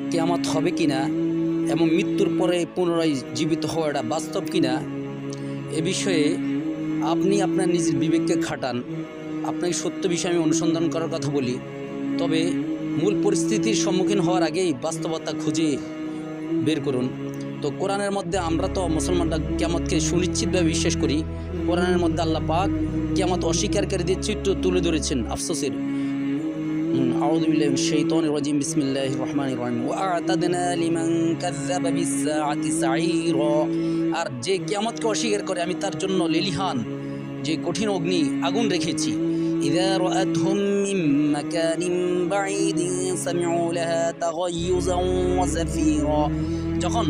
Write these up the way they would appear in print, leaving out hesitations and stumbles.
কিয়ামত হবে কিনা এবং মৃত্যুর পরে পুনরায় জীবিত হওয়াটা বাস্তব কিনা এ বিষয়ে আপনি আপনার নিজের বিবেককে খাটান। আপনাকে সত্য বিষয়ে আমি অনুসন্ধান করার কথা বলি, তবে মূল পরিস্থিতির সম্মুখীন হওয়ার আগেই বাস্তবতা খুঁজে বের করুন। তো কোরআনের মধ্যে আমরা তো মুসলমানরা কিয়ামতকে সুনিশ্চিতভাবে বিশ্বাস করি। কোরআনের মধ্যে আল্লাহ পাক কিয়ামত অস্বীকারীদের চিত্র তুলে ধরেছেন আফসোসের। আউযু বিল্লাহি মিনাশ শাইতানির রাজিম, বিসমিল্লাহির রহমানির রহিম। ওয়া আ'তাদনা লিমান কাযযাবা বিস-সাআতি সাঈরা। আর যে কিয়ামতকে অস্বীকার করে আমি তার জন্য লেলিহান যে কঠিন অগ্নি আগুন রেখেছি। ইযা রাআতহুম মিন মাকানিন বাঈদিন সামিউ লাহা তাগায়্যুযান ওয়া যাফীরা। যখন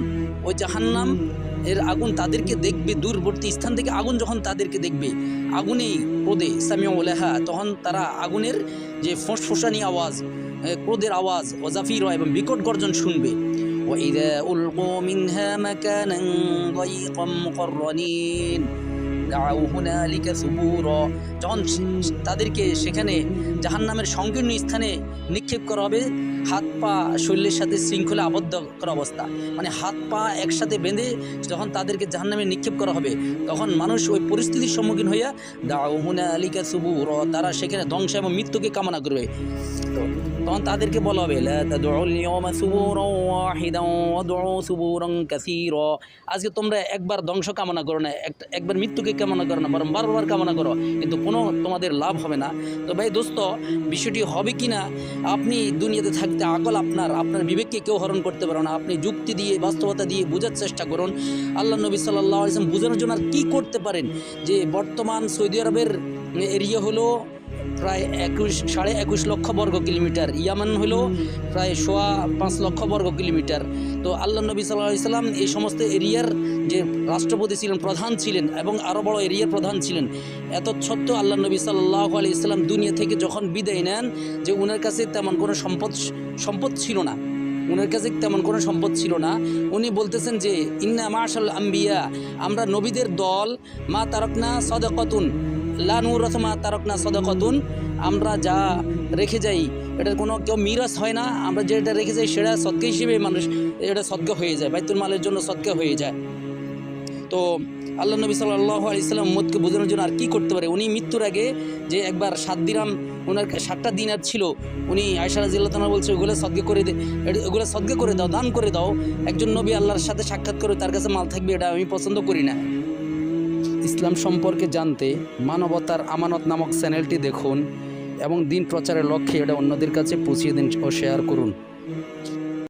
ওই জাহান্নাম এর আগুন তাদেরকে দেখবে, দূরবর্তী স্থান থেকে আগুন যখন তাদেরকে দেখবে, আগুনেই ক্রোধে সামিউ লাহা, তখন তারা আগুনের যে ফোঁসফোঁসানি আওয়াজ, ক্রোধের আওয়াজ, ওয়া যাফীরা এবং বিকট গর্জন শুনবে। ওয়া ইযা উলকু মিনহা মাকানান দায়ীকাম মুকাররানিন দাউ হুনালিকা সুবুরা। যখন তাদেরকে সেখানে জাহান্নামের সংকীর্ণ স্থানে নিক্ষেপ করা হবে, হাত পা শরীরের সাথে শৃঙ্খলা আবদ্ধ করা অবস্থা, মানে হাত পা একসাথে বেঁধে যখন তাদেরকে জাহান্নামে নিক্ষেপ করা হবে, তখন মানুষ ওই পরিস্থিতির সম্মুখীন হইয়া দাউ হুনালিকা সুবুরা, তারা সেখানে ধ্বংস এবং মৃত্যুকে কামনা করবে। তখন তাদেরকে বলা হবে লা তাদউল ইয়াওমা সুবুরান ওয়াহিদান ওয়াদউ সুবুরান কাসীরা। আজকে তোমরা একবার ধ্বংস কামনা করো না, একবার মৃত্যুকে কামনা করো না, বরং বারবার কামনা করো, কিন্তু কোনো তোমাদের লাভ হবে না। তো ভাই দোস্ত, বিষয়টি হবে কি না, আপনি দুনিয়াতে থাকতে আকল আপনার বিবেককে কেউ হরণ করতে পারো না। আপনি যুক্তি দিয়ে, বাস্তবতা দিয়ে বোঝার চেষ্টা করুন। আল্লাহ নবী সাল্লাল্লাহু আলাইহি ওয়াসাল্লাম বোঝানোর জন্য আর কী করতে পারেন যে বর্তমান সৌদি আরবের এরিয়া হলো প্রায় 21.5 লক্ষ বর্গ কিলোমিটার, ইয়ামান হলো প্রায় 5.25 লক্ষ বর্গ কিলোমিটার। তো আল্লাহ নবী সাল্লাল্লাহু আলাইহি ওয়াসাল্লাম এই সমস্ত এরিয়ার যে রাষ্ট্রপতি ছিলেন, প্রধান ছিলেন এবং আরও বড় এরিয়ার প্রধান ছিলেন। এত সত্ত্বেও আল্লাহ নবী সাল্লাল্লাহু আলাইহি ওয়াসাল্লাম দুনিয়া থেকে যখন বিদায় নেন, যে ওনার কাছে তেমন কোনো সম্পদ ছিল না, উনি বলতেছেন যে ইন্না মাশাল আম্বিয়া, আমরা নবীদের দল, মা তারাকনা সাদাকাতুন লা নুরাসু মা তারাকনা সাদাকাতুন, আমরা যা রেখে যাই এটার কোনো কেউ মিরাস হয় না, আমরা যেটা রেখে যাই সেটা সদকা হিসেবে মানুষ এটা সদকা হয়ে যায়, বাইতুল মালের জন্য সদকা হয়ে যায়। তো আল্লাহ নবী সাল্লাল্লাহু আলাইহি ওয়াসাল্লাম উম্মতকে বোঝানোর জন্য আর কী করতে পারে, উনি মৃত্যুর আগে যে একবার 7 দিরহাম, ওনার 7টা দিনার ছিল, উনি আয়েশা রাদিয়াল্লাহু তাআলা বলছে ওগুলো সদকা করে দে, ওগুলো সদকা করে দাও, দান করে দাও। একজন নবী আল্লাহর সাথে সাক্ষাৎ করে তার কাছে মাল থাকবে, এটা আমি পছন্দ করি না। ইসলাম সম্পর্কে জানতে মানবতার আমানত নামক চ্যানেলটি দেখুন এবং দিন প্রচারের লক্ষ্যে এটা অন্যদের কাছে পৌঁছিয়ে দিন ও শেয়ার করুন।